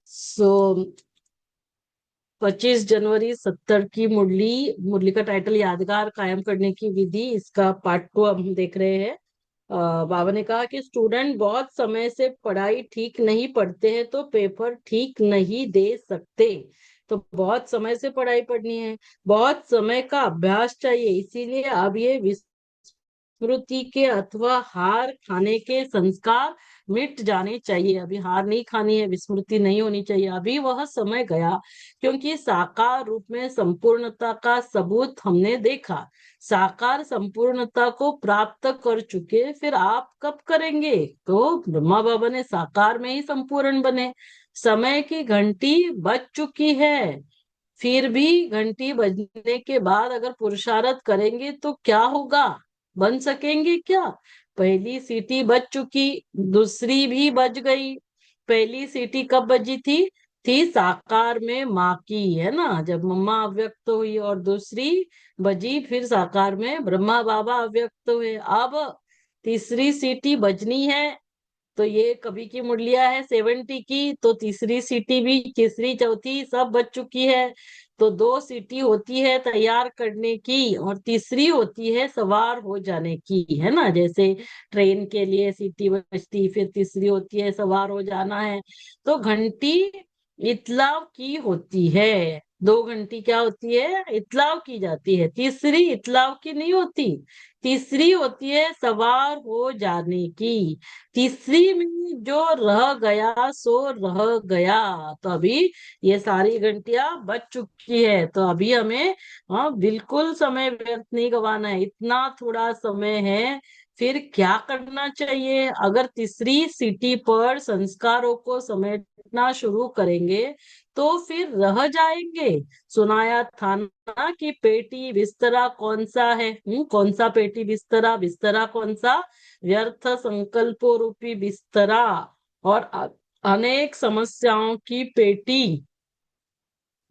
सो 25 जनवरी 70 की मुरली। मुरली का टाइटल यादगार कायम करने की विधि, इसका पार्ट 2 अब हम देख रहे हैं। बाबा ने कहा कि स्टूडेंट बहुत समय से पढ़ाई ठीक नहीं पढ़ते हैं तो पेपर ठीक नहीं दे सकते। तो बहुत समय से पढ़ाई पढ़नी है, बहुत समय का अभ्यास चाहिए, इसीलिए अब ये विस्मृति के अथवा हार खाने के संस्कार मिट जाने चाहिए। अभी हार नहीं खानी है, विस्मृति नहीं होनी चाहिए, अभी वह समय गया। क्योंकि साकार रूप में संपूर्णता का सबूत हमने देखा। साकार संपूर्णता को प्राप्त कर चुके, फिर आप कब करेंगे? तो ब्रह्मा बाबा ने साकार में ही संपूर्ण बने। समय की घंटी बज चुकी है, फिर भी घंटी बजने के बाद अगर पुरुषार्थ करेंगे तो क्या होगा? बन सकेंगे क्या? पहली सीटी बज चुकी, दूसरी भी बज गई। पहली सीटी कब बजी थी साकार में माँ की, है ना, जब मम्मा अव्यक्त हुई, और दूसरी बजी फिर साकार में ब्रह्मा बाबा अव्यक्त हुए। अब तीसरी सीटी बजनी है। तो ये कभी की मुरलिया है 70 की, तो तीसरी सीटी भी, तीसरी चौथी सब बज चुकी है। तो 2 सीटी होती है तैयार करने की, और तीसरी होती है सवार हो जाने की, है ना। जैसे ट्रेन के लिए सीटी बजती, फिर तीसरी होती है सवार हो जाना है। तो घंटी इतलाव की होती है। 2 घंटी क्या होती है? इतलाव की जाती है। तीसरी इतलाव की नहीं होती, तीसरी होती है सवार हो जाने की। तीसरी में जो रह गया सो रह गया। तो अभी ये सारी घंटियां बज चुकी है, तो अभी हमें बिल्कुल समय व्यर्थ नहीं गंवाना है। इतना थोड़ा समय है, फिर क्या करना चाहिए? अगर तीसरी सीटी पर संस्कारों को समेटना शुरू करेंगे तो फिर रह जाएंगे। सुनाया था ना कि पेटी बिस्तरा कौन सा है? कौन सा पेटी बिस्तरा? बिस्तरा कौन सा? व्यर्थ संकल्पों रूपी बिस्तरा, और अनेक समस्याओं की पेटी,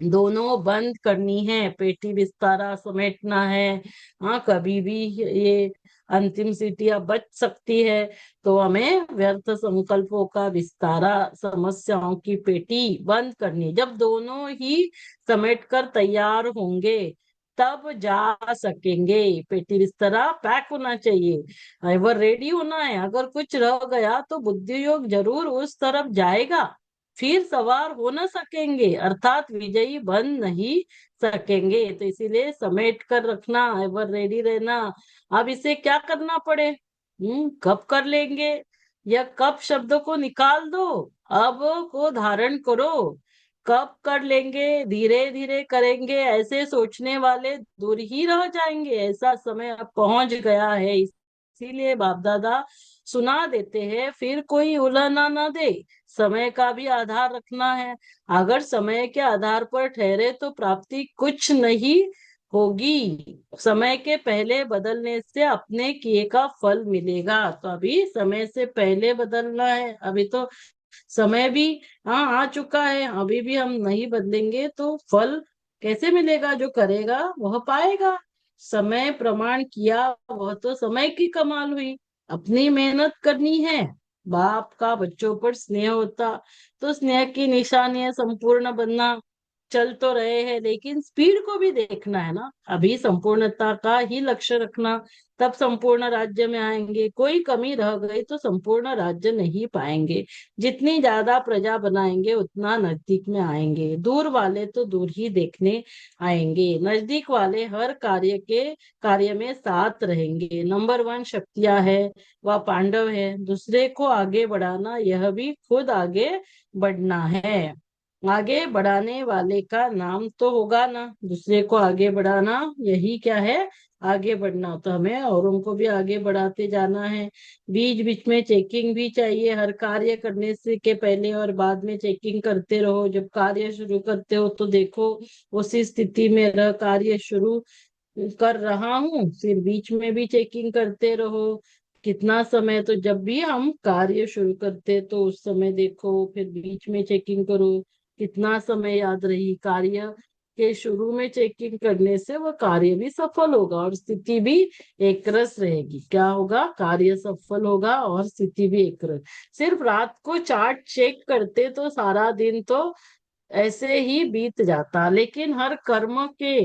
दोनों बंद करनी है। पेटी बिस्तारा समेटना है। हाँ, कभी भी ये अंतिम सीटियां बच सकती है, तो हमें व्यर्थ संकल्पों का विस्तारा, समस्याओं की पेटी बंद करनी है। जब दोनों ही समेट कर तैयार होंगे तब जा सकेंगे। पेटी बिस्तरा पैक होना चाहिए, एवर रेडी होना है। अगर कुछ रह गया तो बुद्धि योग जरूर उस तरफ जाएगा, फिर सवार हो न सकेंगे, अर्थात विजयी बन नहीं सकेंगे। तो इसीलिए समेट कर रखना, एवर रेडी रहना। अब इसे क्या करना पड़े, कब कर लेंगे, या कब शब्दों को निकाल दो, अब को धारण करो। कब कर लेंगे, धीरे धीरे करेंगे, ऐसे सोचने वाले दूर ही रह जाएंगे। ऐसा समय अब पहुंच गया है, इसीलिए बाप दादा सुना देते हैं, फिर कोई उलाहना ना दे। समय का भी आधार रखना है। अगर समय के आधार पर ठहरे तो प्राप्ति कुछ नहीं होगी। समय के पहले बदलने से अपने किए का फल मिलेगा। तो अभी समय से पहले बदलना है। अभी तो समय भी हाँ आ चुका है, अभी भी हम नहीं बदलेंगे तो फल कैसे मिलेगा? जो करेगा वह पाएगा। समय प्रमाण किया, वह तो समय की कमाल हुई। अपनी मेहनत करनी है। बाप का बच्चों पर स्नेह होता तो स्नेह की निशानी है संपूर्ण बनना। चल तो रहे हैं, लेकिन स्पीड को भी देखना है ना। अभी संपूर्णता का ही लक्ष्य रखना, तब संपूर्ण राज्य में आएंगे। कोई कमी रह गई तो संपूर्ण राज्य नहीं पाएंगे। जितनी ज्यादा प्रजा बनाएंगे उतना नजदीक में आएंगे। दूर वाले तो दूर ही देखने आएंगे, नजदीक वाले हर कार्य में साथ रहेंगे। नंबर 1 शक्तियां है, वह पांडव है। दूसरे को आगे बढ़ाना, यह भी खुद आगे बढ़ना है। आगे बढ़ाने वाले का नाम तो होगा ना, दूसरे को आगे बढ़ाना, यही क्या है? आगे बढ़ना। तो हमें औरों को भी आगे बढ़ाते जाना है। बीच बीच में चेकिंग भी चाहिए, हर कार्य करने से के पहले और बाद में चेकिंग करते रहो। जब कार्य शुरू करते हो तो देखो उसी स्थिति में रह कार्य शुरू कर रहा हूँ, फिर बीच में भी चेकिंग करते रहो। कितना समय, तो जब भी हम कार्य शुरू करते तो उस समय देखो, फिर बीच में चेकिंग करो कितना समय याद रही कार्य के शुरू में चेकिंग करने से वह कार्य भी सफल होगा और स्थिति भी एक रस रहेगी। क्या होगा? कार्य सफल होगा और स्थिति भी एक रस। सिर्फ रात को चार्ट चेक करते तो सारा दिन तो ऐसे ही बीत जाता, लेकिन हर कर्म के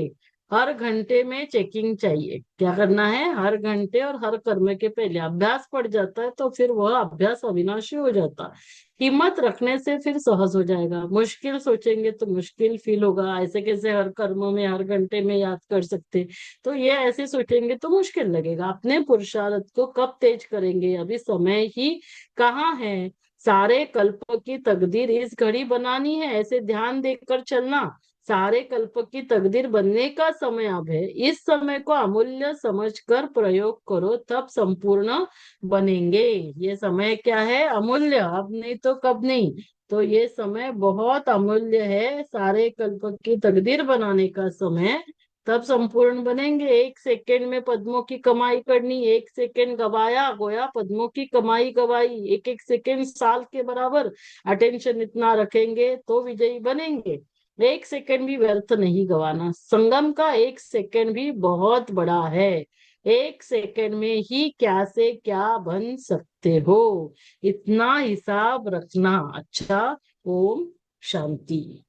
हर घंटे में चेकिंग चाहिए। क्या करना है? हर घंटे और हर कर्म के पहले अभ्यास पड़ जाता है तो फिर वह अभ्यास अविनाशी हो जाता। हिम्मत रखने से फिर सहज हो जाएगा। मुश्किल सोचेंगे तो मुश्किल फील होगा, ऐसे कैसे हर कर्म में हर घंटे में याद कर सकते। तो ये ऐसे सोचेंगे तो मुश्किल लगेगा। अपने पुरुषार्थ को कब तेज करेंगे? अभी समय ही कहाँ है। सारे कल्प की तकदीर इस घड़ी बनानी है, ऐसे ध्यान देकर चलना। सारे कल्प की तकदीर बनने का समय अब है। इस समय को अमूल्य समझकर प्रयोग करो, तब संपूर्ण बनेंगे। ये समय क्या है? अमूल्य। अब नहीं तो कब नहीं। तो ये समय बहुत अमूल्य है, सारे कल्प की तकदीर बनाने का समय। तब संपूर्ण बनेंगे। एक सेकंड में पद्मों की कमाई करनी, एक सेकंड गवाया गोया पद्मों की कमाई गवाई। एक एक सेकंड साल के बराबर अटेंशन इतना रखेंगे तो विजयी बनेंगे। एक सेकंड भी व्यर्थ नहीं गवाना। संगम का एक सेकंड भी बहुत बड़ा है। एक सेकंड में ही क्या से क्या बन सकते हो, इतना हिसाब रखना। अच्छा, ओम शांति।